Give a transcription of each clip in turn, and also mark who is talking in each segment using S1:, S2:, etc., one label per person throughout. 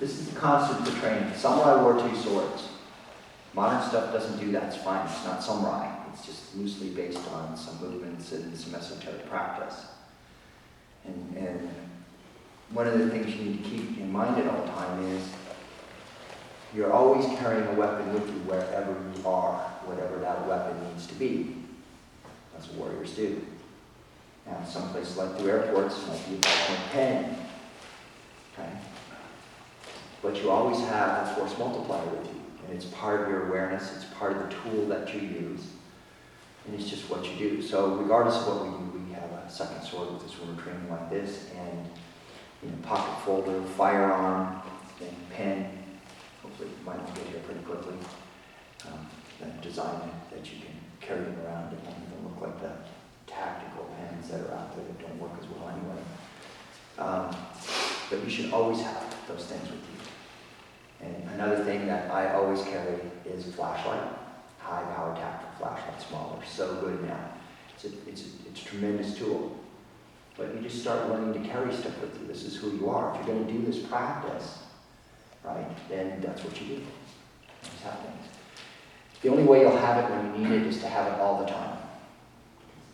S1: This is the constant for training. Samurai wore 2 swords. Modern stuff doesn't do that. It's fine. It's not samurai. It's just loosely based on some movements and some esoteric practice. And one of the things you need to keep in mind at all time is you're always carrying a weapon with you wherever you are, whatever that weapon needs to be. That's what warriors do. Now, some places like the airports might be a ballpoint pen. Okay? But you always have a force multiplier with you. And it's part of your awareness, it's part of the tool that you use. And it's just what you do. So regardless of what we do, we have a second sword with us when we're training like this, and pocket folder, firearm, and pen. Hopefully mine will get here pretty quickly. Design that you can carry them around. They don't even look like the tactical pens that are out there that don't work as well anyway. But you should always have those things with you. And another thing that I always carry is a flashlight. High power tactical flashlight, smaller, so good now. It's a tremendous tool. But you just start learning to carry stuff with you. This is who you are. If you're going to do this practice, right, then that's what you do. That's happening. The only way you'll have it when you need it is to have it all the time.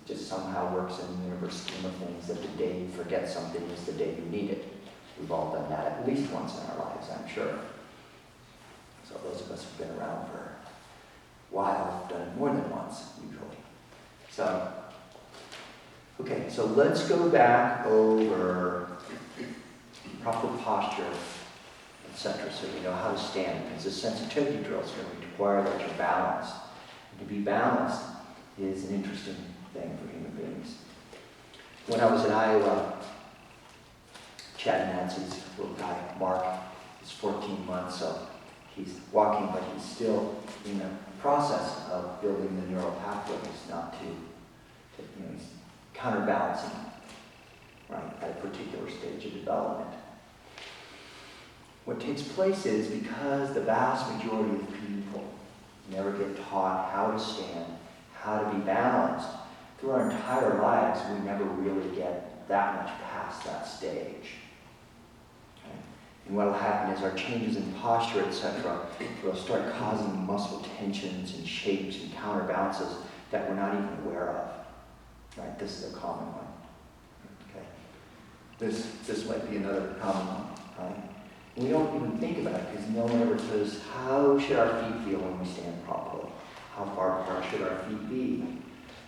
S1: It just somehow works in the universe scheme of things that the day you forget something is the day you need it. We've all done that at least once in our lives, I'm sure. So those of us who've been around for a while have done it more than once, usually. So, okay, so let's go back over proper posture, etc., so you know how to stand. Because the sensitivity drill is going to require that you're balanced. And to be balanced is an interesting thing for human beings. When I was in Iowa, Chad and Nancy's little guy, Mark, is 14 months, so he's walking, but he's still in the process of building the neural pathways, not to he's counterbalancing, right, at a particular stage of development. What takes place is because the vast majority of people never get taught how to stand, how to be balanced, through our entire lives, we never really get that much past that stage. And what will happen is our changes in posture, etc., will start causing muscle tensions and shapes and counterbalances that we're not even aware of. Right? This is a common one. Okay. This might be another common one. Right? And we don't even think about it because no one ever says, how should our feet feel when we stand properly? How far apart should our feet be?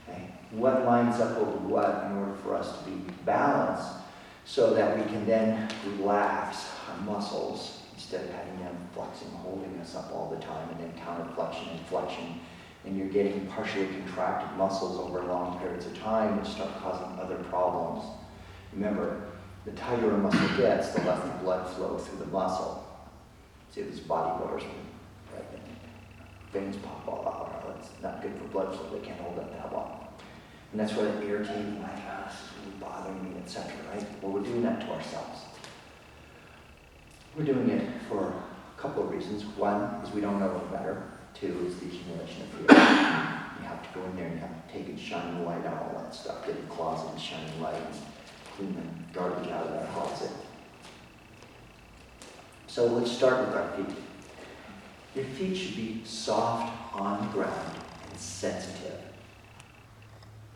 S1: Okay. What lines up over what in order for us to be balanced so that we can then relax our muscles instead of having them flexing, holding us up all the time, and then counterflexion and flexion. And you're getting partially contracted muscles over long periods of time, which start causing other problems. Remember, the tighter a muscle gets, the less the blood flow through the muscle. See, these bodybuilders, right? Veins pop all out. Well, it's not good for blood flow. They can't hold up that long. And that's why they're irritating, like, this is really bothering me, etc., right? Well, we're doing that to ourselves. We're doing it for a couple of reasons. One is we don't know any better. Two is the accumulation of fear. You have to go in there and you have to take and shine the light on all that stuff. Get in the closet and shine the light and clean the garbage out of that closet. So let's start with our feet. Your feet should be soft on the ground and sensitive.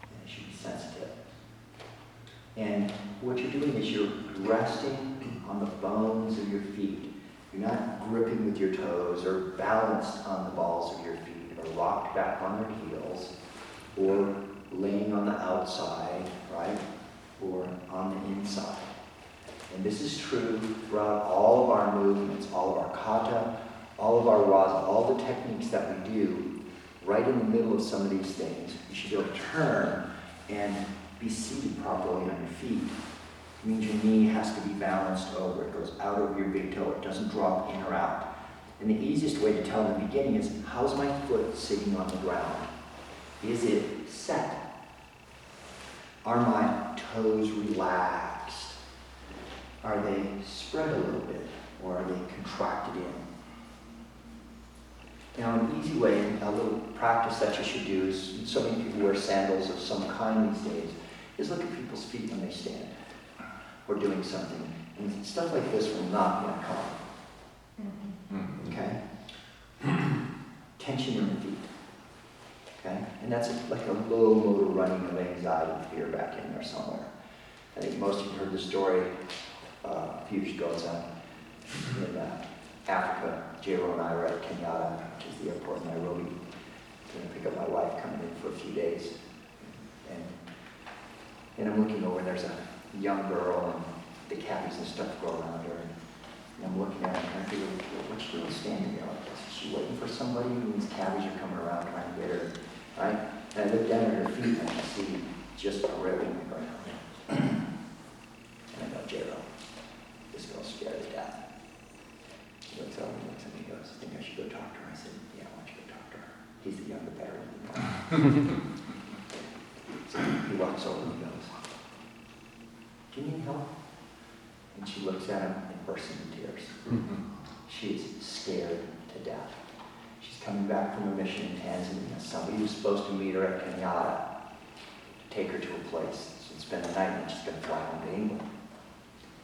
S1: They should be sensitive. And what you're doing is you're resting on the bones of your feet. You're not gripping with your toes or balanced on the balls of your feet or rocked back on their heels or laying on the outside, right, or on the inside. And this is true throughout all of our movements, all of our kata, all of our raza, all the techniques that we do. Right in the middle of some of these things, you should be able to turn and be seated properly on your feet. It means your knee has to be balanced over. It goes out over your big toe. It doesn't drop in or out. And the easiest way to tell in the beginning is, how's my foot sitting on the ground? Is it set? Are my toes relaxed? Are they spread a little bit? Or are they contracted in? Now, an easy way, a little practice that you should do is, so many people wear sandals of some kind these days, is look at people's feet when they stand or doing something. And stuff like this will not be uncommon. And that's like a low motor running of anxiety and fear back in there somewhere. I think most of you heard the story a few years ago. It's in Africa. J-Ro and I were at Kenyatta, which is the airport in Nairobi. Going to pick up my wife, coming in for a few days. And I'm looking over, and there's a young girl, and the cabbies and stuff go around her. And I'm looking at her, and I figure, what's she doing standing there like this? Is she waiting for somebody? And these cabbies are coming around trying to get her, right? And I look down at her feet, and I see just a rib in the ground. And I go, J-Ro, this girl's scared to death. He looks over and looks at me and goes, I think I should go talk to her. I said, yeah, why don't you go talk to her? He's the younger, better one. So he walks over and he goes, do you need help? And she looks at him and bursts into tears. She is scared to death. She's coming back from a mission in Tanzania. Somebody was supposed to meet her at Kenyatta to take her to a place. She'd spend the night and she's going to fly home to England.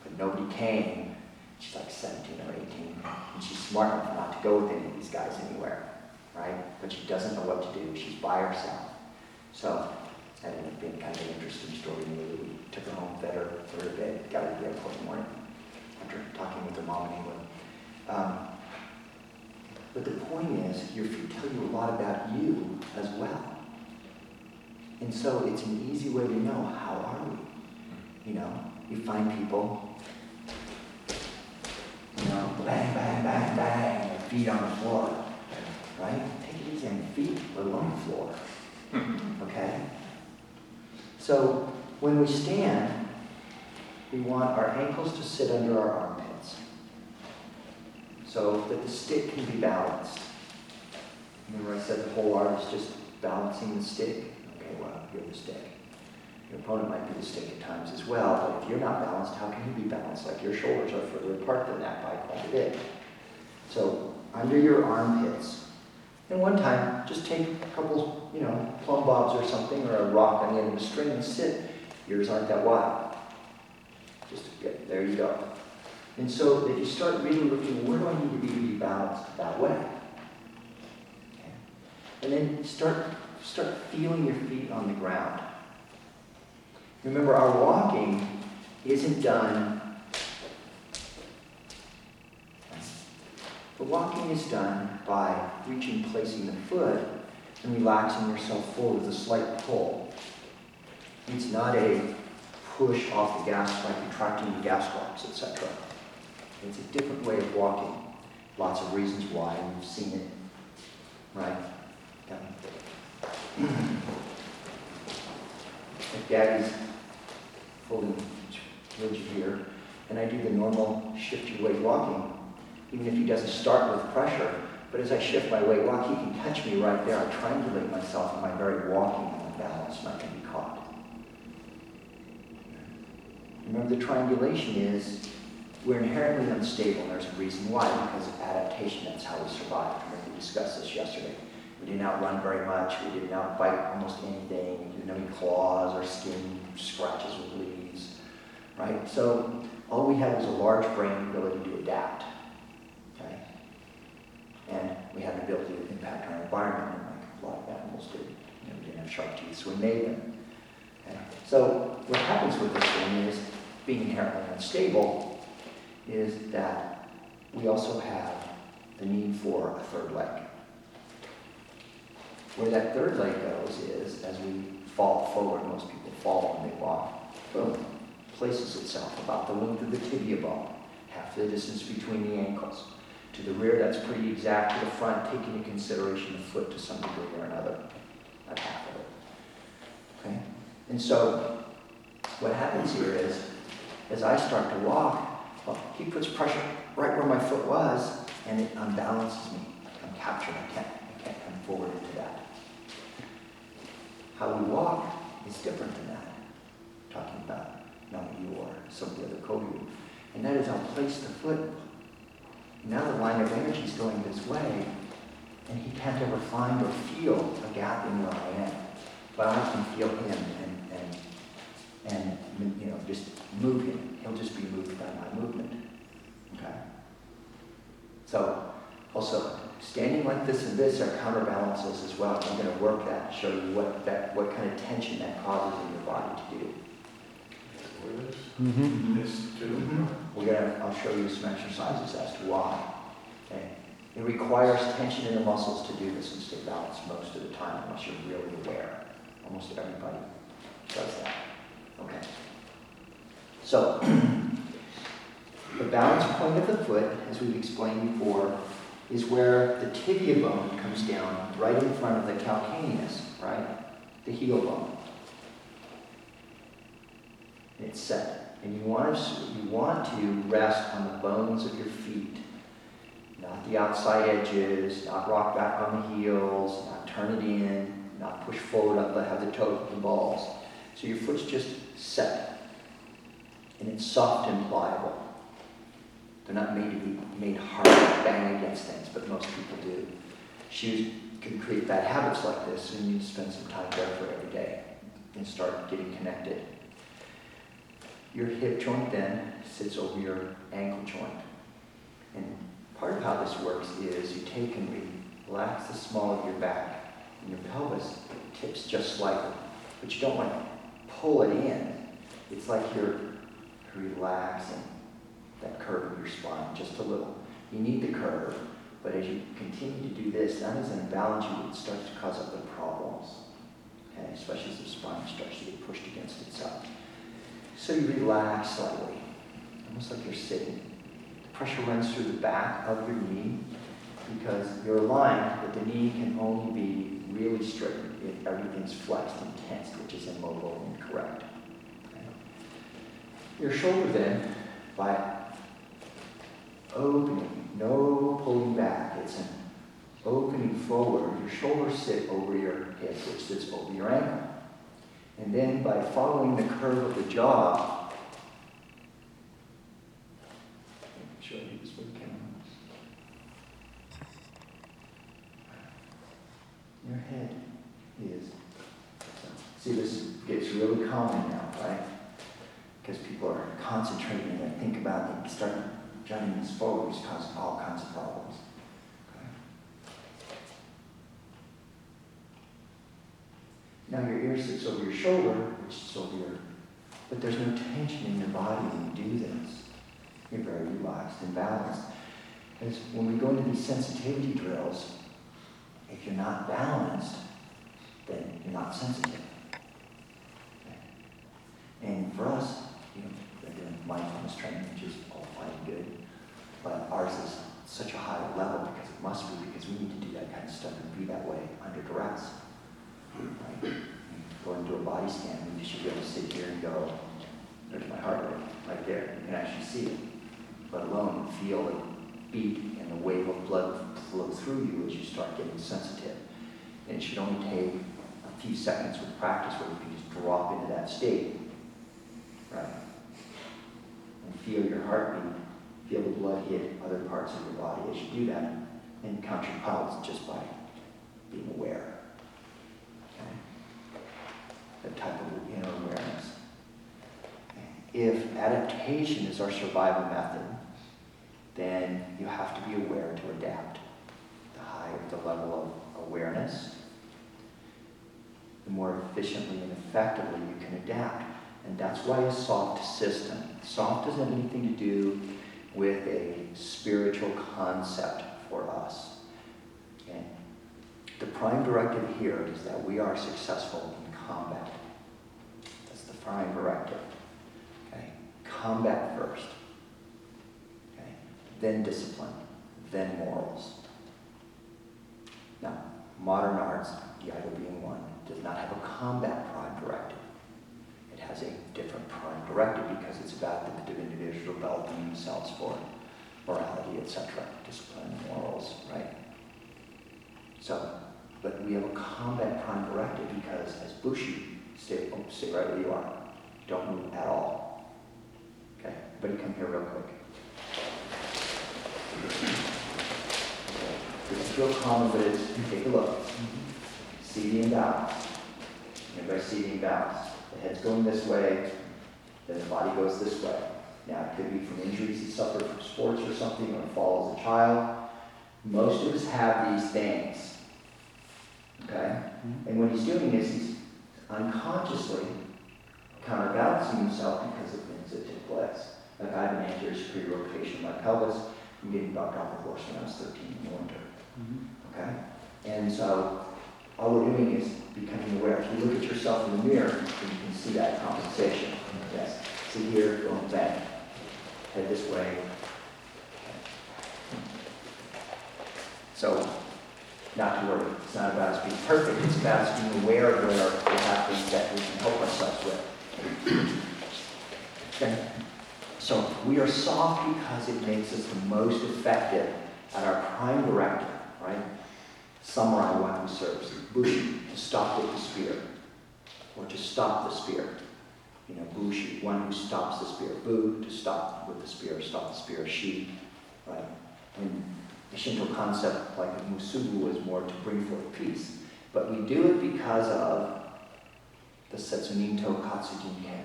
S1: But nobody came. She's like 17 or 18. And she's smart enough not to go with any of these guys anywhere. Right? But she doesn't know what to do. She's by herself. So that ended up being kind of an interesting story to me. We took her home, fed her, put her to bed, got her to the airport in the morning after talking with her mom in England. But the point is, your feet tell you a lot about you as well. And so it's an easy way to know, how are we? You know, you find people, you know, bang, bang, bang, bang, their feet on the floor, right? Take it easy on your feet, let alone the floor, okay? So when we stand, we want our ankles to sit under our armpits so that the stick can be balanced. Remember I said the whole art is just balancing the stick? Okay, well, you're the stick. Your opponent might be the stick at times as well, but if you're not balanced, how can you be balanced? Like your shoulders are further apart than that by quite a bit. So under your armpits. And one time, just take a couple, plumb bobs or something, or a rock on the end of a string and sit. Yours aren't that wide. Just there you go. And so if you start really looking, where do I need to be balanced that way? Okay. And then start feeling your feet on the ground. Remember, our walking isn't done. The walking is done by placing the foot and relaxing yourself forward with a slight pull. It's not a push off the gas by contracting the gas box, etc. It's a different way of walking. Lots of reasons why, and we've seen it. Right? Yeah. If Gabby's fully rigid here, and I do the normal shift your weight walking, even if he doesn't start with pressure, but as I shift my weight walk, he can catch me right there. I triangulate myself in my very walking and balance, not to be caught. Remember, the triangulation is we're inherently unstable, and there's a reason why, because of adaptation. That's how we survived. Remember, we discussed this yesterday. We didn't outrun very much. We didn't outbite almost anything. We didn't have any claws or skin scratches or bleeds, right? So all we had was a large brain ability to adapt, okay? And we had the ability to impact our environment, like a lot of animals did. We didn't have sharp teeth, so we made them. Okay? So what happens with this thing is, being inherently unstable, is that we also have the need for a third leg. Where that third leg goes is, as we fall forward, most people fall when they walk, boom, places itself about the length of the tibia bone, half the distance between the ankles. To the rear, that's pretty exact. To the front, taking into consideration the foot to some degree or another, not half of it. Okay? And so, what happens here is, as I start to walk, well, he puts pressure right where my foot was, and it unbalances me. I'm captured. I can't come forward into that. How we walk is different than that. I'm talking about not you or some of the other co-you. And that is, I'll place the foot. Now the line of energy is going this way, and he can't ever find or feel a gap in where I am. But I can feel him and just move him. He'll just be moved by my movement. Okay? So, also, standing like this and this are counterbalances as well. I'm going to work that, show you what kind of tension that causes in your body to do.
S2: This too.
S1: I'll show you some exercises as to why. Okay. It requires tension in the muscles to do this and stay balanced most of the time, unless you're really aware. Almost everybody does that. Okay. So, the balance point of the foot, as we've explained before, is where the tibia bone comes down right in front of the calcaneus, right? The heel bone. It's set. And you want to rest on the bones of your feet, not the outside edges, not rock back on the heels, not turn it in, not push forward up, but have the toes and balls. So your foot's just set. And it's soft and pliable. They're not made to be made hard to bang against things, but most people do. Shoes can create bad habits like this, and you spend some time barefoot every day and start getting connected. Your hip joint then sits over your ankle joint. And part of how this works is you take and relax the small of your back, and your pelvis tips just slightly. But you don't want to pull it in. It's like you're relaxing that curve of your spine just a little. You need the curve, but as you continue to do this, that is an imbalance it starts to cause other problems. Okay, especially as the spine starts to get pushed against itself. So you relax slightly, almost like you're sitting. The pressure runs through the back of your knee because you're aligned, but the knee can only be really straight if everything's flexed and tensed, which is immobile and incorrect. Okay. Your shoulder then, by opening, no pulling back, it's an opening forward. Your shoulders sit over your hip, which sits over your ankle. And then by following the curve of the jaw, make sure I do this for the camera. Your head is, see, this gets really common now, right? Because people are concentrating and think about it, start jutting this forward, which causes all kinds of problems. Now your ear sits over your shoulder, which is over your, but there's no tension in your body when you do this. You're very relaxed and balanced. Because when we go into these sensitivity drills, if you're not balanced, then you're not sensitive. Okay. And for us, we're doing mindfulness training, which is all fine and good, but ours is such a high level because it must be, because we need to do that kind of stuff and be that way under duress. Right? Go into a body scan, and you should be able to sit here and go, there's my heart rate, right there. You can actually see it, let alone feel the beat and the wave of blood flow through you as you start getting sensitive. And it should only take a few seconds with practice where you can just drop into that state, right? And feel your heartbeat, feel the blood hit other parts of your body as you do that, and count your pulse just by being aware. That type of inner awareness. If adaptation is our survival method, then you have to be aware to adapt. The higher the level of awareness, the more efficiently and effectively you can adapt. And that's why a soft system. Soft doesn't have anything to do with a spiritual concept for us. Okay? The prime directive here is that we are successful in combat. That's the prime directive. Okay? Combat first. Okay? Then discipline. Then morals. Now, modern arts, the idol being one, does not have a combat prime directive. It has a different prime directive because it's about the individual developing themselves for morality, etc., discipline, morals, right? So, but we have a combat prime directive because, as Bushi, sit right where you are. Don't move at all. Okay? Everybody come here real quick. It's real common, but it's, take a look. See the imbalance. Everybody see the imbalance. The head's going this way, then the body goes this way. Now, it could be from injuries you suffered from sports or something, or a fall as a child. Most of us have these things. Okay? And what he's doing is he's unconsciously counterbalancing himself because of things that take place. Like I have an anterior superior rotation of my pelvis from getting knocked off a horse when I was 13 in the winter. Okay? And so all we're doing is becoming aware. If you look at yourself in the mirror, then you can see that compensation. Yes. See here, going back. Head this way. So, not to worry. It's not about us being perfect. It's about us being aware of where we have things that we can help ourselves with. Okay. So, we are soft because it makes us the most effective at our prime directive, right? Samurai, one who serves. Bushi, to stop with the spear. Or to stop the spear. You know, bushi, one who stops the spear. Bu, to stop with the spear, stop the spear. Shi, right? And the Shinto concept, like musubu, is more to bring forth peace. But we do it because of the Setsuninto Katsujin Ken.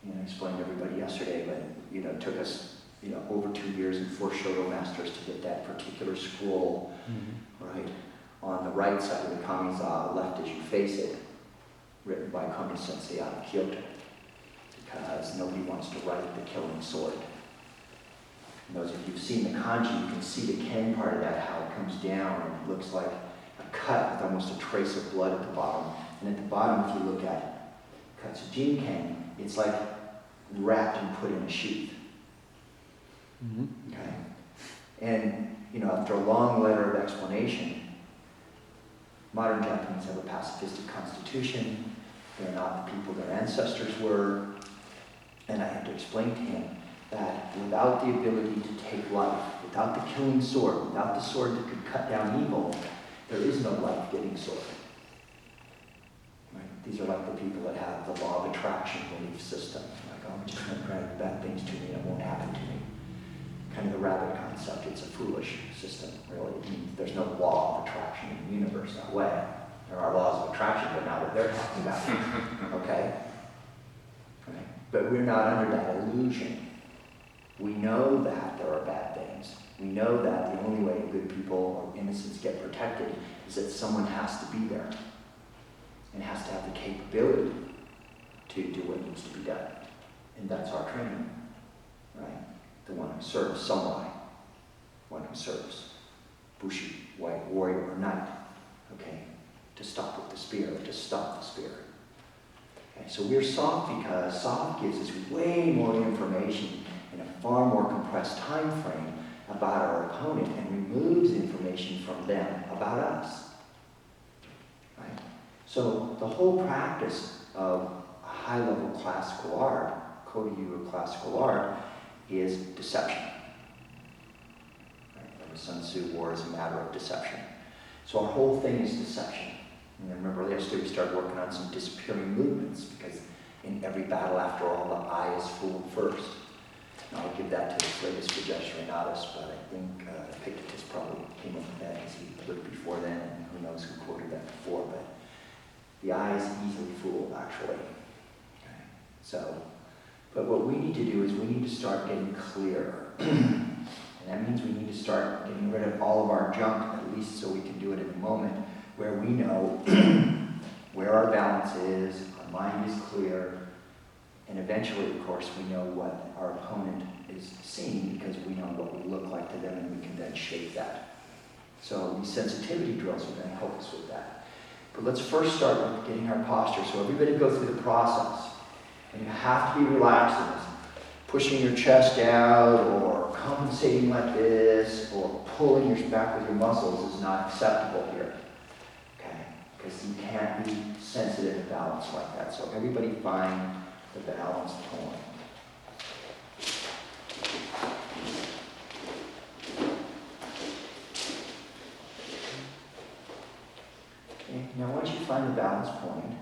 S1: You know, I explained to everybody yesterday, but it took us over 2 years and 4 Shodo masters to get that particular scroll, right, on the right side of the Kamiza, left as you face it, written by Kami Sensei out of Kyoto, because nobody wants to write the killing sword. And those of you who've seen the kanji, you can see the ken part of that, how it comes down, and it looks like a cut with almost a trace of blood at the bottom. And at the bottom, if you look at Katsujin Ken, it's like wrapped and put in a sheath. Okay? And, after a long letter of explanation, modern Japanese have a pacifistic constitution. They're not the people their ancestors were. And I had to explain to him that without the ability to take life, without the killing sword, without the sword that could cut down evil, there is no life-giving sword. Right? These are like the people that have the law of attraction belief system. Like, I'm just going to grant bad things to me and it won't happen to me. Kind of the rabbit concept. It's a foolish system, really. It means there's no law of attraction in the universe that way. There are laws of attraction, but not what they're talking about. Okay? Right? But we're not under that illusion. We know that there are bad things. We know that the only way good people or innocents get protected is that someone has to be there and has to have the capability to do what needs to be done. And that's our training, right? The one who serves, samurai, one who serves, bushi, white warrior or knight, okay, to stop with the spear, to stop the spear. Okay, so we're soft because soft gives us way more information in a far more compressed time frame about our opponent and removes information from them about us. Right? So the whole practice of high-level classical art, Kodyu classical art, is deception. Right? Sun Tzu, war is a matter of deception. So our whole thing is deception. And remember yesterday we started working on some disappearing movements because in every battle, after all, the eye is fooled first. And I'll give that to this latest Rajesh Renatus, but I think Epictetus probably came up with that because he lived before then, and who knows who quoted that before, but the eye is easily fooled, actually. Okay? So, but what we need to do is we need to start getting clearer. And that means we need to start getting rid of all of our junk, at least so we can do it in a moment, where we know where our balance is, our mind is clear, and eventually, of course, we know what our opponent is seeing because we know what we look like to them and we can then shape that. So these sensitivity drills are going to help us with that. But let's first start with getting our posture. So everybody go through the process. And you have to be relaxed in this. Pushing your chest out or compensating like this or pulling your back with your muscles is not acceptable here. Okay? Because you can't be sensitive to balance like that. So everybody find the balance point. Okay, now once you find the balance point,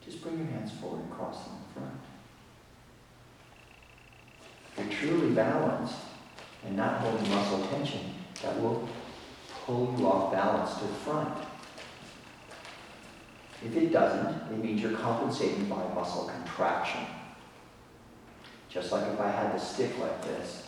S1: just bring your hands forward and cross them in front. If you're truly balanced and not holding muscle tension, that will pull you off balance to the front. If it doesn't, it means you're compensating by muscle contraction. Just like if I had the stick like this,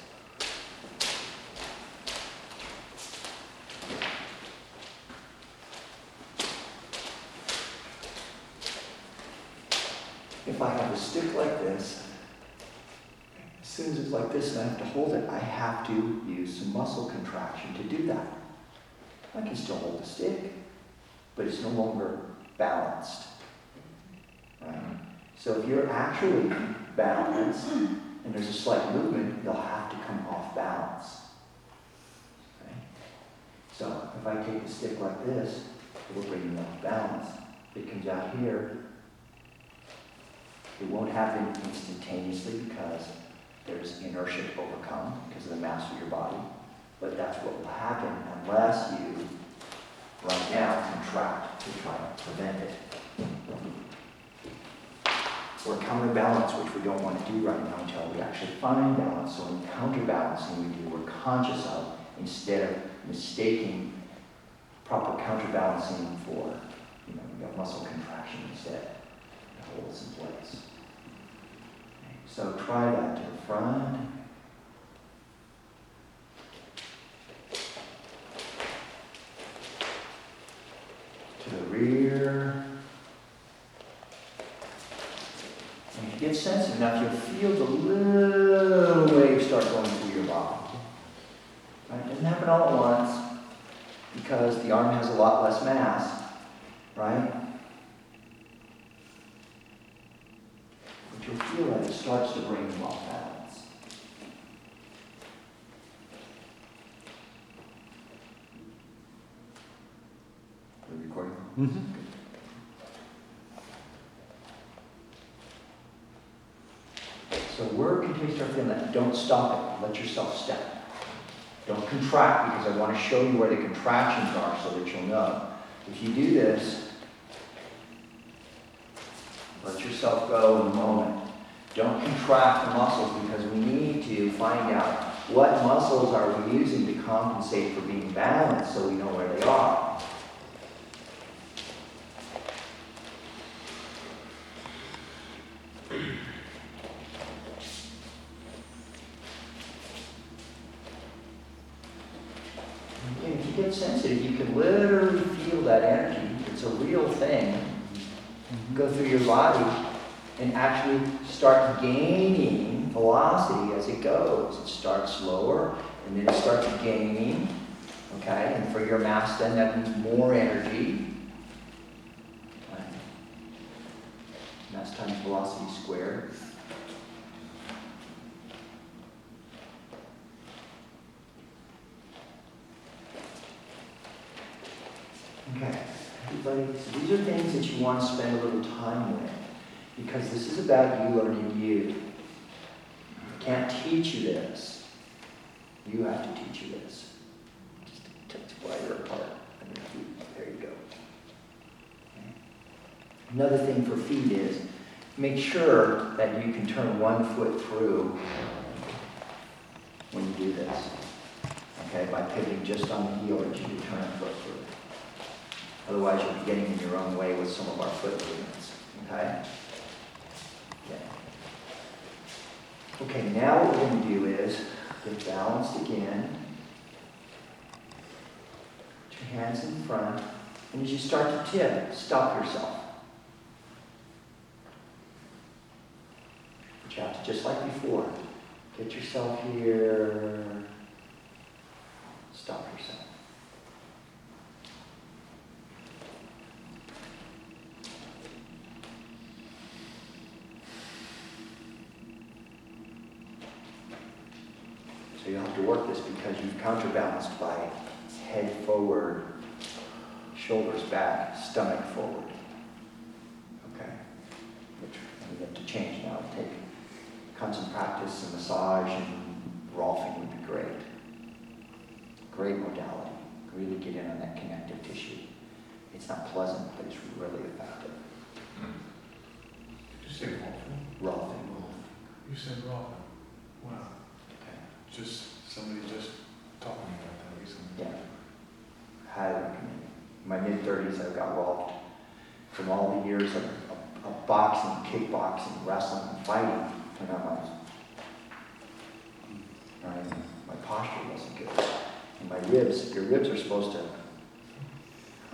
S1: if I have a stick like this, as soon as it's like this and I have to hold it, I have to use some muscle contraction to do that. I can still hold the stick, but it's no longer balanced. Right? So if you're actually balanced and there's a slight movement, you'll have to come off balance. Okay? So if I take the stick like this, it will bring you off balance. It comes out here. It won't happen instantaneously because there's inertia to overcome because of the mass of your body. But that's what will happen unless you, right now, contract to try to prevent it. Or counterbalance, which we don't want to do right now until we actually find balance. So in counterbalancing, we do we're conscious of instead of mistaking proper counterbalancing for, we got muscle contraction instead. It holds in place. Okay, so try that to the front. To the rear. And if you get sensitive enough, you'll feel the little waves start going through your body. Right? It doesn't happen all at once because the arm has a lot less mass, right? But you'll feel that it starts to bring you off balance. Are we recording? Mm-hmm. So work until you start feeling that. Don't stop it. Let yourself step. Don't contract because I want to show you where the contractions are so that you'll know. If you do this, let yourself go in the moment. Don't contract the muscles because we need to find out what muscles are we using to compensate for being balanced so we know where they are. If you get sensitive, you can literally feel that energy. It's a real thing. Go through your body and actually start gaining velocity as it goes. It starts slower and then it starts gaining. Okay, and for your mass then that means more energy. Okay. Mass times velocity squared. Okay, everybody, so these are things that you want to spend a little time with because this is about you learning you. I can't teach you this. You have to teach you this. Just a touch wider apart. There you go. Okay. Another thing for feet is make sure that you can turn one foot through when you do this. Okay, by pivoting just on the heel that you can turn a foot through. Otherwise, you'll be getting in your own way with some of our foot movements. Okay? Yeah. Okay, now what we're going to do is get balanced again. Put your hands in front. And as you start to tip, stop yourself. But you have to, just like before, get yourself here. Stop yourself. So you'll have to work this because you've counterbalanced by head forward, shoulders back, stomach forward. Okay? Which we have to change now. Take constant practice and massage and rolfing would be great. Great modality. Really get in on that connective tissue. It's not pleasant, but it's really effective.
S2: Did you say rolfing?
S1: Rolfing.
S2: You said rolfing. Wow.
S1: Okay.
S2: Somebody just talked to me about that recently.
S1: Yeah. Highly recommend it. In my mid-30s, I got rolfed from all the years of boxing, kickboxing, wrestling, and fighting. And my posture wasn't good. And my ribs, your ribs are supposed to,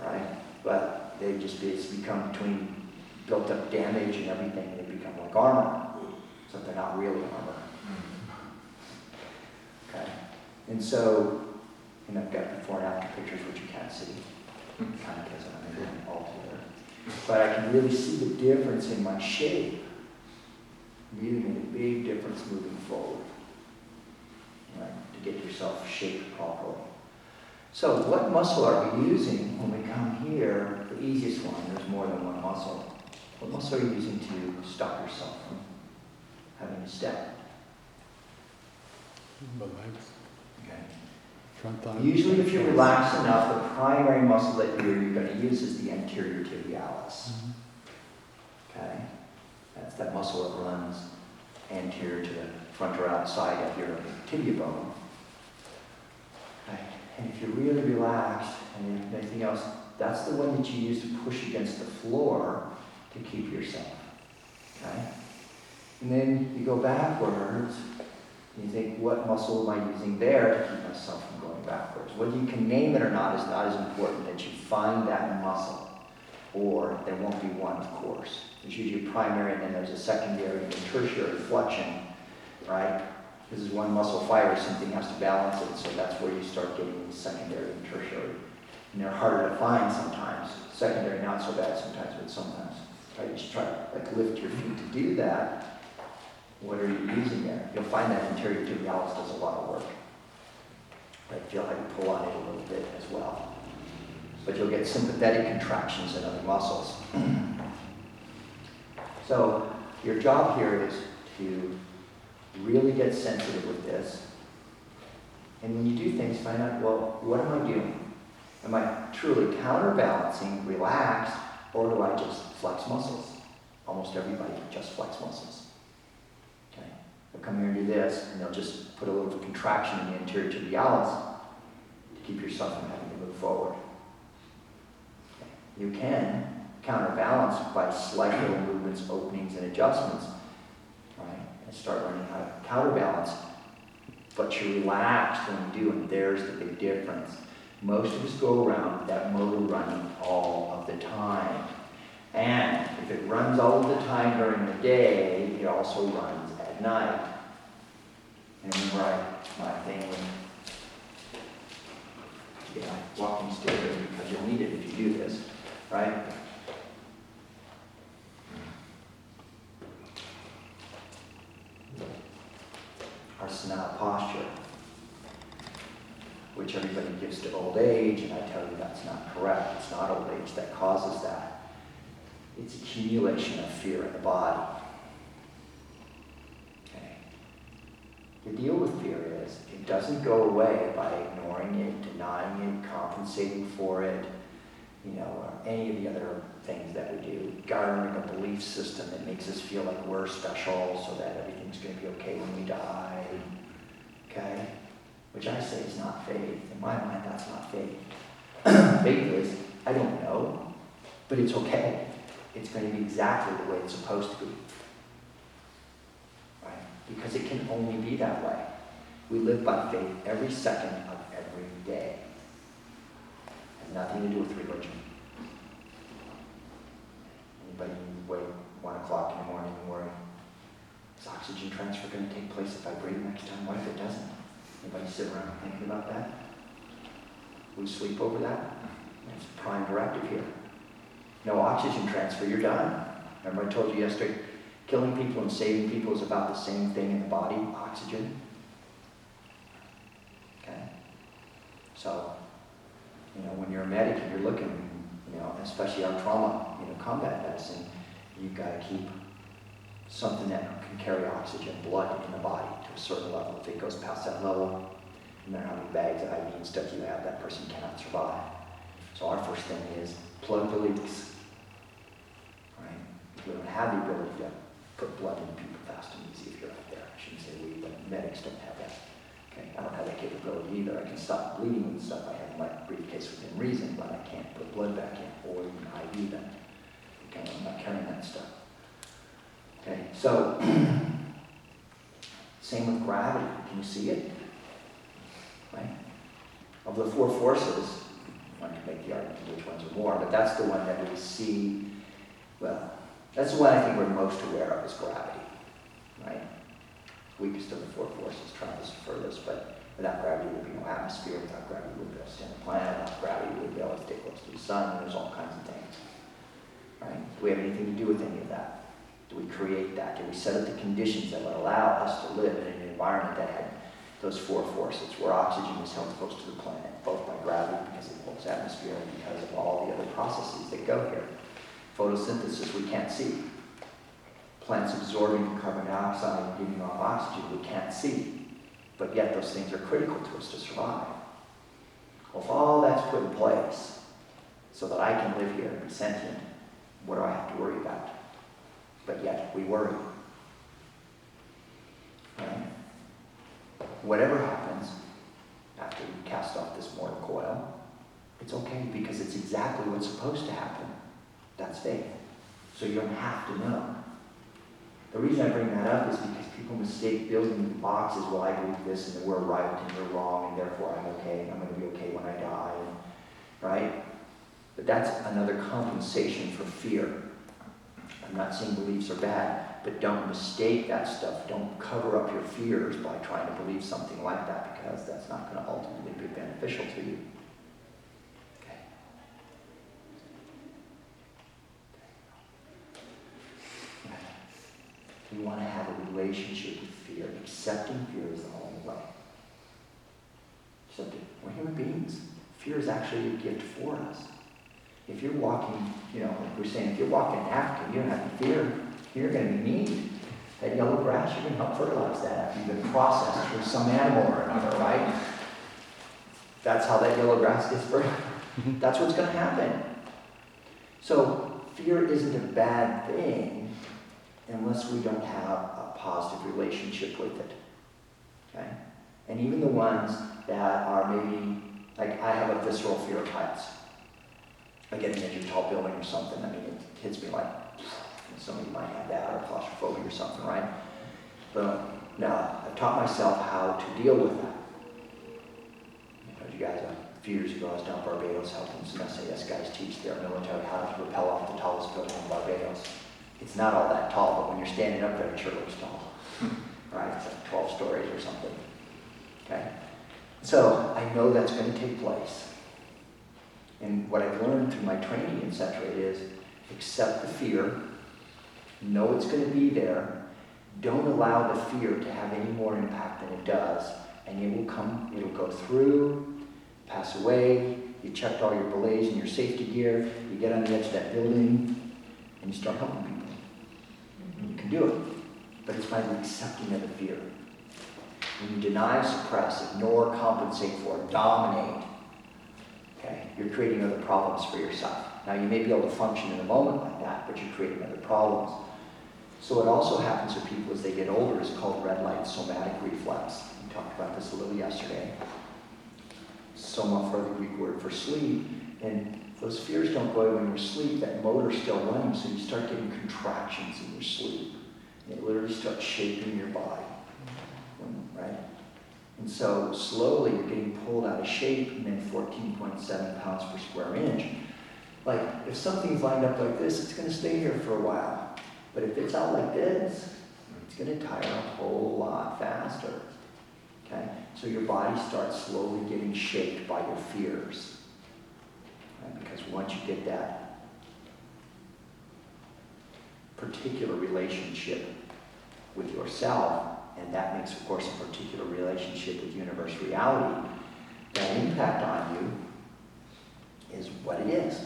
S1: right? But it's become between built up damage and everything, and they become like armor. So they're not really armor. Okay? And so, and I've got before and after pictures which you can't see, kind of because I'm in it all together. But I can really see the difference in my shape. Really made a big difference moving forward. Right? To get yourself shaped properly. So what muscle are we using when we come here? The easiest one, there's more than one muscle. What muscle are you using to stop yourself from having a step?
S3: The legs.
S1: Okay.
S3: Front thigh.
S1: Usually if you relax enough, the primary muscle that you're going to use is the anterior tibialis. Okay? That's that muscle that runs anterior to the front or outside of your tibia bone. Okay? And if you're really relaxed and anything else, that's the one that you use to push against the floor to keep yourself. Okay? And then you go backwards, and you think, what muscle am I using there to keep myself from going backwards? Whether you can name it or not is not as important, that you find that muscle. Or there won't be one, of course. There's usually a primary, and then there's a secondary and tertiary flexion, right? This is one muscle fires, something has to balance it, so that's where you start getting secondary and tertiary. And they're harder to find sometimes. Secondary, not so bad sometimes, but sometimes. Right? You just try to lift your feet to do that. What are you using there? You'll find that anterior tibialis does a lot of work. Right? Feel how you pull on it a little bit as well. But you'll get sympathetic contractions in other muscles. So your job here is to really get sensitive with this. And when you do things, find out, well, what am I doing? Am I truly counterbalancing, relaxed, or do I just flex muscles? Almost everybody just flex muscles. Okay? They'll come here and do this, and they'll just put a little contraction in the anterior tibialis to keep yourself from having to move forward. Okay? You can counterbalance by slight little movements, openings, and adjustments, right? And start learning how to counterbalance. But you're relaxed when you do, and there's the big difference. Most of us go around with that motor running all of the time. And if it runs all of the time during the day, it also runs at night. And remember my thing when walking stairs, because you'll need it if you do this, right? Asana posture, which everybody gives to old age, and I tell you that's not correct. It's not old age that causes that. It's accumulation of fear in the body. Okay. The deal with fear is it doesn't go away by ignoring it, denying it, compensating for it, or any of the other things that we do. Garnering a belief system that makes us feel like we're special so that everything's going to be okay when we die. Okay? Which I say is not faith. In my mind, that's not faith. Faith is, I don't know, but it's okay. It's going to be exactly the way it's supposed to be. Right? Because it can only be that way. We live by faith every second of every day. It has nothing to do with religion. Anybody wake 1 o'clock in the morning and worry, is oxygen transfer going to take place if I breathe next time? What if it doesn't? Anybody sit around thinking about that? We sleep over that? It's prime directive here. No oxygen transfer, you're done. Remember I told you yesterday, killing people and saving people is about the same thing in the body, oxygen. Okay? So, when you're a medic and you're looking, especially our trauma, combat medicine, you've got to keep something that can carry oxygen, blood in the body to a certain level. If it goes past that level, no matter how many bags of IV and stuff you have, that person cannot survive. So our first thing is plug the leaks. Right? We don't have the ability to put blood in people fast and easy if you're out there. I shouldn't say we, but medics don't have that. Okay? I don't have that capability either. I can stop bleeding and stuff. I have in my briefcase within reason, but I can't put blood back in or even IV them. Okay? I'm not carrying that stuff. Okay, so same with gravity. Can you see it? Right? Of the 4 forces, one can make the argument which ones are more, but that's the one that we see, well, That's the one I think we're most aware of is gravity, right? Weakest of the four forces, travels the furthest, but without gravity there would be no atmosphere, without gravity we wouldn't be able to stay on the planet, without gravity we wouldn't be able to stay close to the sun, there's all kinds of things, right? Do we have anything to do with any of that? Do we create that? Do we set up the conditions that would allow us to live in an environment that had those four forces, where oxygen is held close to the planet, both by gravity because it holds atmosphere and because of all the other processes that go here. Photosynthesis we can't see. Plants absorbing carbon dioxide and giving off oxygen we can't see. But yet those things are critical to us to survive. Well, if all that's put in place so that I can live here and be sentient, what do I have to worry about? But yet we worry. Right? Whatever happens after we cast off this mortal coil, it's okay because it's exactly what's supposed to happen. That's faith. So you don't have to know. The reason I bring that up is because people mistake building boxes. Well, I believe this, and we're right, and you're wrong, and therefore I'm okay, and I'm going to be okay when I die, right? But that's another compensation for fear. I'm not saying beliefs are bad, but don't mistake that stuff. Don't cover up your fears by trying to believe something like that, because that's not going to ultimately be beneficial to you. Okay. We want to have a relationship with fear. Accepting fear is the only way. Accepting. We're human beings. Fear is actually a gift for us. If you're walking, like we're saying, if you're walking in Africa, you don't have any fear, you're going to be need. That yellow grass, you're going to help fertilize that after you've been processed through some animal or another, right? That's how that yellow grass gets fertilized. That's what's going to happen. So fear isn't a bad thing unless we don't have a positive relationship with it. Okay? And even the ones that are maybe, like I have a visceral fear of heights. I get into a tall building or something, it hits me like, somebody might have that, or claustrophobia or something, right? But now, I've taught myself how to deal with that. I told you guys a few years ago, I was down in Barbados helping some SAS guys teach their military how to rappel off the tallest building in Barbados. It's not all that tall, but when you're standing up there, it sure looks tall. Right? It's like 12 stories or something. Okay? So, I know that's going to take place. And what I've learned through my training, etc., is accept the fear, know it's going to be there, don't allow the fear to have any more impact than it does, and it'll go through, pass away, you checked all your belays and your safety gear, you get on the edge of that building, and you start helping people. And you can do it, but it's by the accepting of the fear. When you deny, suppress, ignore, compensate for, dominate, okay, you're creating other problems for yourself. Now, you may be able to function in a moment like that, but you're creating other problems. So what also happens with people as they get older is called red light somatic reflex. We talked about this a little yesterday. Soma for the Greek word for sleep. And those fears don't go away when you're asleep. That motor's still running, so you start getting contractions in your sleep. And it literally starts shaping your body, right? And so slowly you're getting pulled out of shape, and then 14.7 pounds per square inch. Like, if something's lined up like this, it's going to stay here for a while. But if it's out like this, it's going to tire a whole lot faster. Okay? So your body starts slowly getting shaped by your fears. Right? Because once you get that particular relationship with yourself, and that makes, of course, a particular relationship with universe reality, that impact on you is what it is.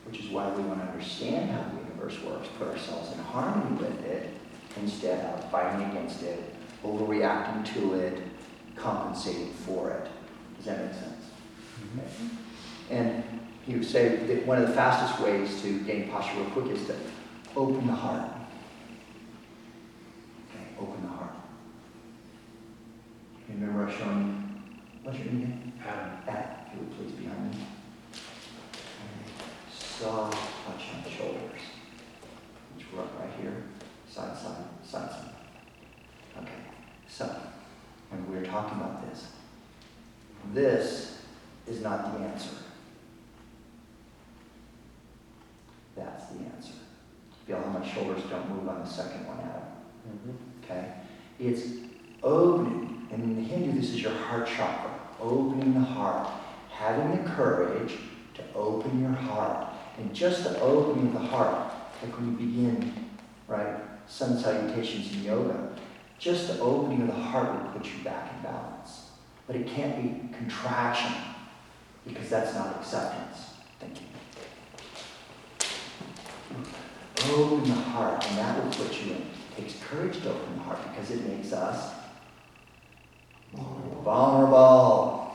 S1: Which is why we want to understand how the universe works, put ourselves in harmony with it, instead of fighting against it, overreacting to it, compensating for it. Does that make sense? Mm-hmm. Okay. And he would say that one of the fastest ways to gain posture real quick is to open the heart. Okay, open the heart. Remember I showed you, what's your name again? Adam. Adam, if you would please behind me. Soft touch on the shoulders. Each rub right here, side, side, side, side. Okay, so when we were talking about this is not the answer. That's Feel how my shoulders don't move on the second one, Adam.
S2: Mm-hmm.
S1: Okay? It's opening, and in the Hindu, this is your heart chakra, opening the heart, having the courage to open your heart. And just the opening of the heart, like when you begin, right, sun salutations in yoga, just the opening of the heart will put you back in balance. But it can't be contraction, because that's not acceptance. Thank you. Open the heart, and that will put you in. It takes courage to open the heart because it makes us vulnerable.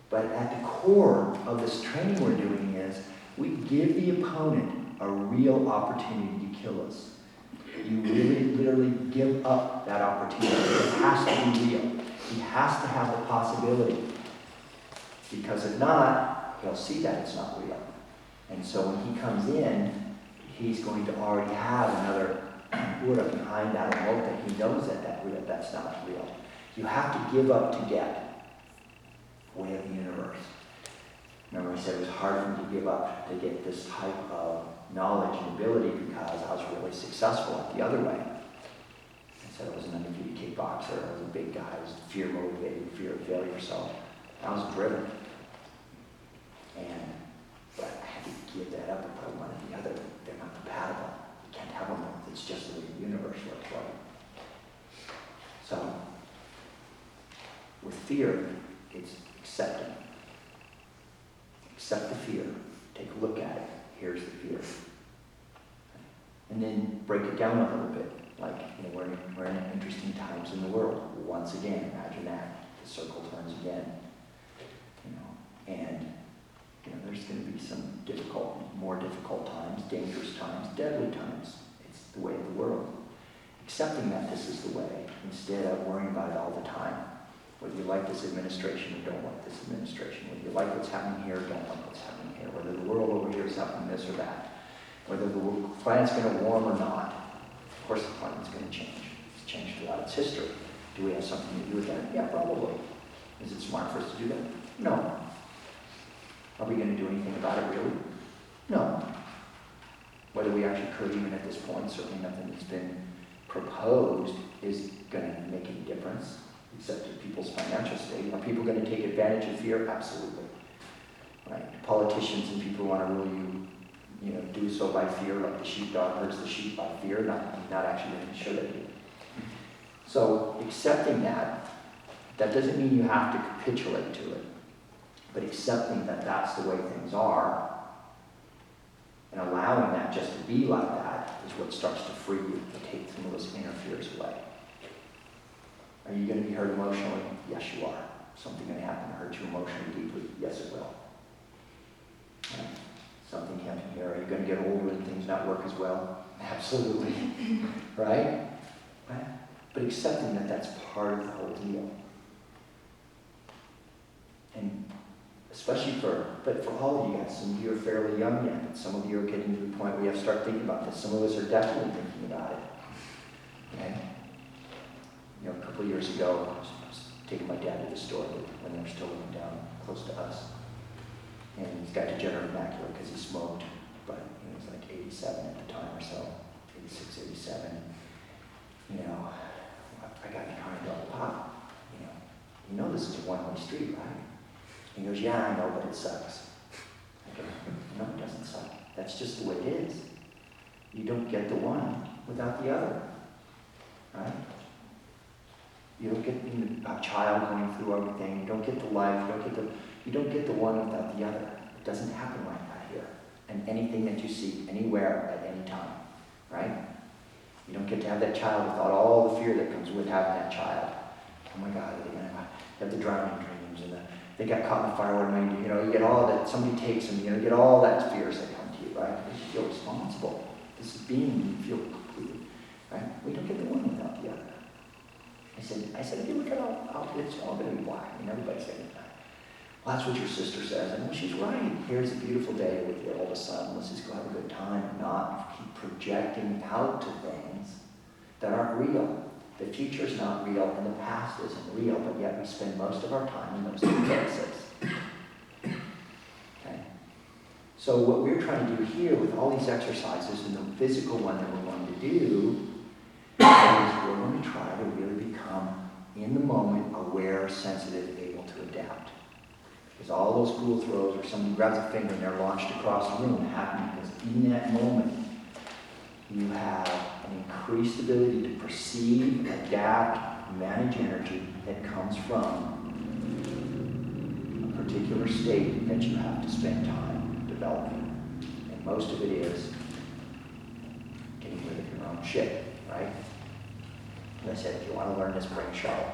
S1: But at the core of this training we're doing is we give the opponent a real opportunity to kill us. You really, literally give up that opportunity. It has to be real. He has to have the possibility. Because if not, he'll see that it's not real. And so when he comes in, he's going to already have another ura behind that emote that he knows that's not real. You have to give up to get. Way of the universe. Remember I said it was hard for me to give up to get this type of knowledge and ability because I was really successful at the other way. I said I was an undefeated kickboxer, I was a big guy, I was fear motivated, fear of failure, so I was driven. But I had to give that up if I wanted the other. They're not compatible. You can't have them both. It's just the way the universe works, right? So, with fear, it's accepting. Accept the fear. Take a look at it. Here's the fear. And then break it down a little bit. Like, we're in interesting times in the world. Once again, imagine that. The circle turns again. And there's going to be some more difficult times, dangerous times, deadly times. It's the way of the world. Accepting that this is the way, instead of worrying about it all the time. Whether you like this administration or don't like this administration. Whether you like what's happening here or don't like what's happening here. Whether the world over here is happening this or that. Whether the planet's going to warm or not. Of course the planet's going to change. It's changed throughout its history. Do we have something to do with that? Yeah, probably. Is it smart for us to do that? No. Are we going to do anything about it, really? No. Whether we actually could, even at this point, certainly nothing that's been proposed is going to make any difference, except to people's financial state. Are people going to take advantage of fear? Absolutely. Right? Politicians and people who want to rule you, do so by fear, like the sheepdog herds the sheep by fear, not actually making sure they do. So accepting that doesn't mean you have to capitulate to it. But accepting that that's the way things are, and allowing that just to be like that, is what starts to free you and take some of those inner fears away. Are you going to be hurt emotionally? Yes, you are. Something going to happen to hurt you emotionally deeply? Yes, it will. Right? Something happened here. Are you going to get older and things not work as well? Absolutely. Right? But accepting that that's part of the whole deal. And especially for all of you guys, some of you are fairly young yet, but some of you are getting to the point where you have to start thinking about this. Some of us are definitely thinking about it. Okay? A couple of years ago, I was taking my dad to the store when they were still living down close to us. And he's got degenerative macula because he smoked, but he was like 87 at the time or so, 86, 87. I got in the car and go, Pop, this is a one-way street, right? He goes, yeah, I know, but it sucks. I go, no, it doesn't suck. That's just the way it is. You don't get the one without the other, right? You don't get a child going through everything. You don't get the life. You don't get the one without the other. It doesn't happen like that here. And anything that you see anywhere at any time, right? You don't get to have that child without all the fear that comes with having that child. Oh my God, they're going to have the drowning dreams and they got caught in the fire. What am I doing? You get all that. Somebody takes them. You get all that fears that come to you, right? You feel responsible. This is being. You feel completely, right? We don't get the one without the other. I said, if you look at all, it's all going to be black. Everybody's saying that. Well, that's what your sister says. And she's right. Here's a beautiful day with your oldest son. Let's just go have a good time and not keep projecting out to things that aren't real. The future's not real and the past isn't real, but yet we spend most of our time in those two places. Okay? So what we're trying to do here with all these exercises and the physical one that we're going to do is we're going to try to really become in the moment, aware, sensitive, able to adapt. Because all those cool throws where somebody grabs a finger and they're launched across the room happen because in that moment you have an increased ability to perceive, adapt, manage energy that comes from a particular state that you have to spend time developing. And most of it is getting rid of your own shit, right? As I said, if you want to learn this, bring a shovel.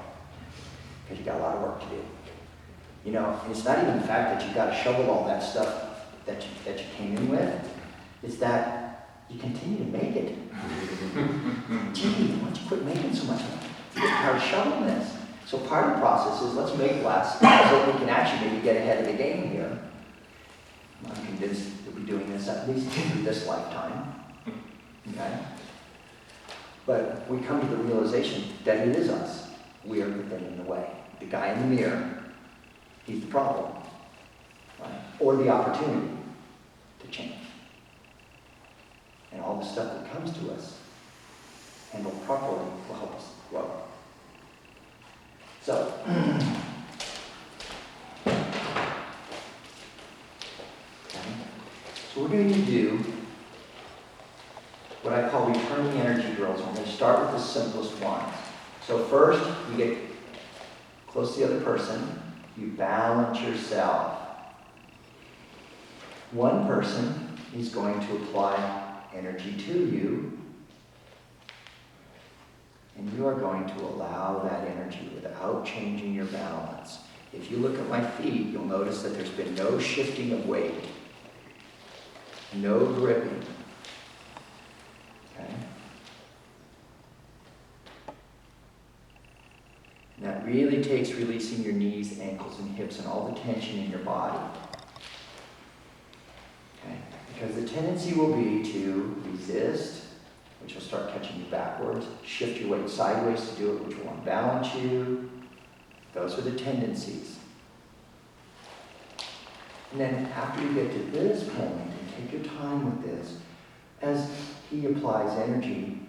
S1: Because you got a lot of work to do. You know, it's not even the fact that you got to shovel all that stuff that you came in with. It's that you continue to make it. Gee, why don't you quit making so much? You get tired of shoveling this. So part of the process is let's make less so that we can actually maybe get ahead of the game here. I'm convinced we'll be doing this at least through this lifetime. Okay? But we come to the realization that it is us. We are the thing in the way. The guy in the mirror, he's the problem. Right? Or the opportunity to change. And all the stuff that comes to us, handled properly, will help us grow. So, so we're going to do what I call returning energy drills. We're going to start with the simplest ones. So first, you get close to the other person. You balance yourself. One person is going to apply energy to you, and you are going to allow that energy without changing your balance. If you look at my feet, you'll notice that there's been no shifting of weight, no gripping. Okay? And that really takes releasing your knees, ankles, and hips and all the tension in your body. Okay? Because the tendency will be to resist, which will start catching you backwards, shift your weight sideways to do it, which will unbalance you. Those are the tendencies. And then after you get to this point, and take your time with this, as he applies energy,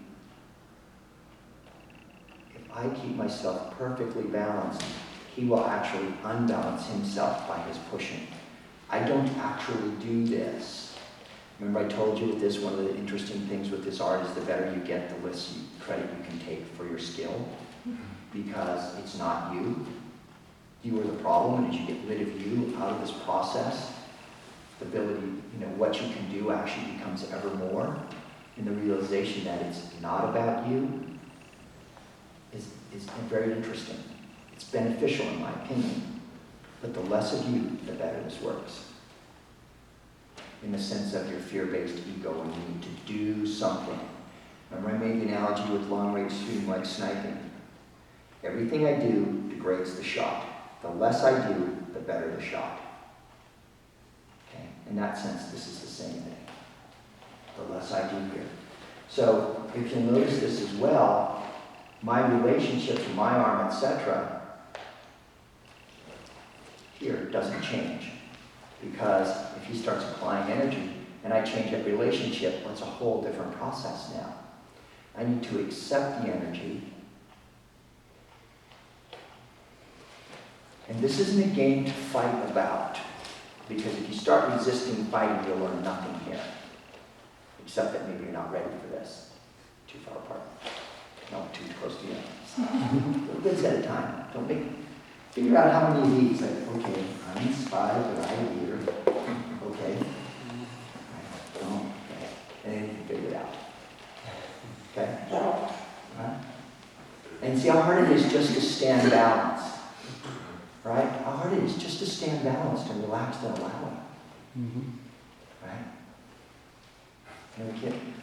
S1: if I keep myself perfectly balanced, he will actually unbalance himself by his pushing. I don't actually do this. Remember I told you with this, one of the interesting things with this art is the better you get, the less credit you can take for your skill. Because it's not you. You are the problem, and as you get rid of you out of this process, the ability, what you can do actually becomes ever more. And the realization that it's not about you is very interesting. It's beneficial in my opinion. But the less of you, the better this works. In the sense of your fear-based ego and you need to do something. Remember I made the analogy with long-range shooting like sniping. Everything I do degrades the shot. The less I do, the better the shot. Okay? In that sense, this is the same thing. The less I do here. So, if you'll notice this as well, my relationship to my arm, etc., here doesn't change. Because if he starts applying energy, and I change that relationship, well, it's a whole different process now. I need to accept the energy. And this isn't a game to fight about. Because if you start resisting fighting, you'll learn nothing here. Except that maybe you're not ready for this. Too far apart. No, too close to you. Little bits at a time. Don't make... Figure out how many of these. Like, okay, I'm inspired, but I'm here. Okay. Oh, okay. And then you can figure it out. Okay? Right? And see how hard it is just to stand balanced. Right? How hard it is just to stand balanced and relaxed and allow it. Right? No kidding.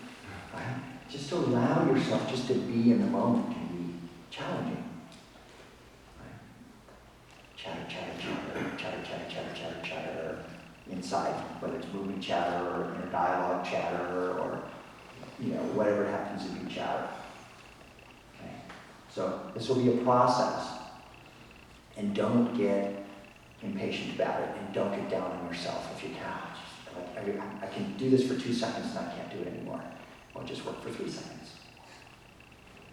S1: Right? Just to allow yourself just to be in the moment can be challenging. Chatter, chatter, chatter, chatter, chatter, chatter, chatter, chatter, inside, whether it's movement chatter or inner dialogue chatter or, whatever it happens to be chatter. Okay? So this will be a process. And don't get impatient about it and don't get down on yourself if you can. Like, I can do this for 2 seconds and I can't do it anymore. Well, just work for 3 seconds.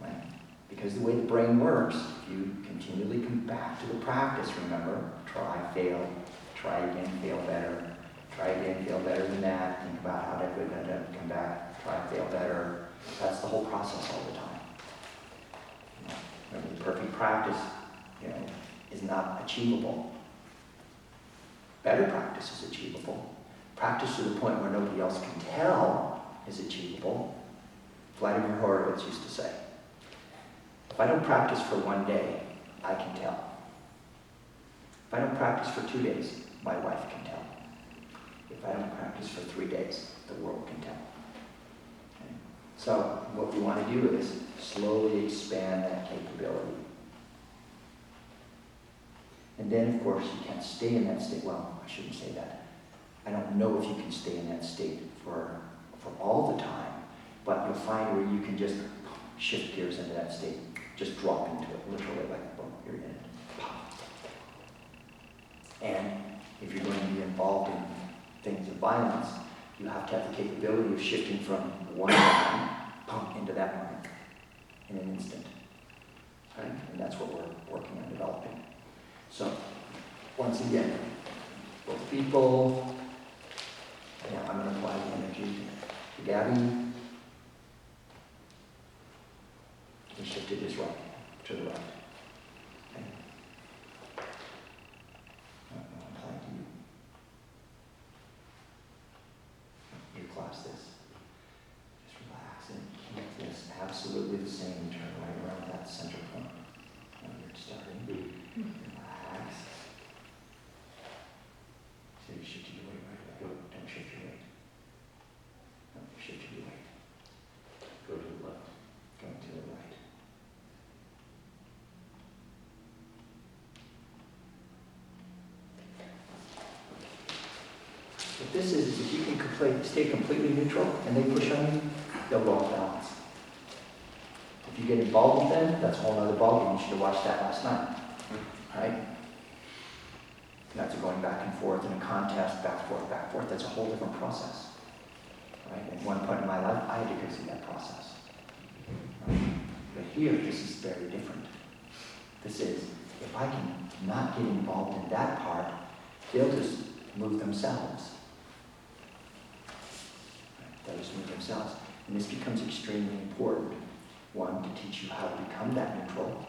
S1: Right? Because the way the brain works, if you continually come back to the practice, remember, try, fail, try again, fail better, try again, fail better than that, think about how that would come back, try, fail better. That's the whole process all the time. Remember, the perfect practice, is not achievable. Better practice is achievable. Practice to the point where nobody else can tell is achievable. Vladimir Horowitz used to say, if I don't practice for 1 day, I can tell. If I don't practice for 2 days, my wife can tell. If I don't practice for 3 days, the world can tell. Okay? So what we want to do is slowly expand that capability. And then, of course, you can't stay in that state. Well, I shouldn't say that. I don't know if you can stay in that state for all the time, but you'll find where you can just shift gears into that state. Just drop into it, literally, like, boom, you're in it. Pop. And if you're going to be involved in things of violence, you have to have the capability of shifting from one mind, pump into that mind in an instant. Right? And that's what we're working on developing. So, once again, both people, I'm going to apply the energy to Gabby. And shift it this way, to the right. Okay. Apply to you. You collapse this. Just relax and keep this absolutely the same. Turn right around that center point. Now you're starting. Relax. So you shift your weight right away. Don't shift your weight. No, shift your weight. Go to the left. Go to the right. What this is if you can stay completely neutral and they push on you, they'll go off balance. If you get involved with them, that's a whole other ballgame. You should have watched that last night. Right? That's going back and forth in a contest, back, forth. That's a whole different process. Right? At one point in my life, I had to go through that process. Right? But here, this is very different. This is, if I can not get involved in that part, they'll just move themselves. They'll just move themselves. And this becomes extremely important. One, to teach you how to become that neutral.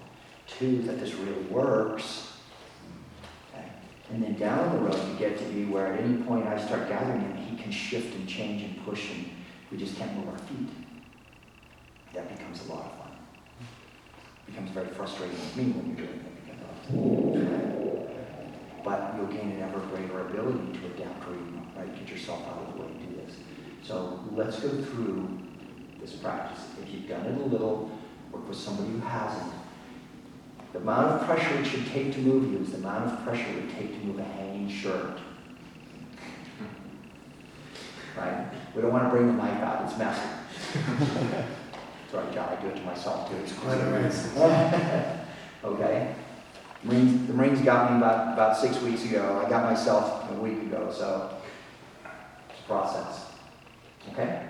S1: Two, that this really works. Okay? And then down the road, you get to be where at any point I start gathering him, he can shift and change and push, and we just can't move our feet. That becomes a lot of fun. It becomes very frustrating with me when you're doing it. But you'll gain an ever greater ability to adapt or even, right, get yourself out of the way to do this. So let's go through this practice. If you've done it a little, work with somebody who hasn't. The amount of pressure it should take to move you is the amount of pressure it would take to move a hanging shirt. Right? We don't want to bring the knife out. It's messy. Sorry, John, I do it to myself too. It's quite amazing. Okay? The Marines got me about 6 weeks ago. I got myself a week ago, so it's a process. Okay?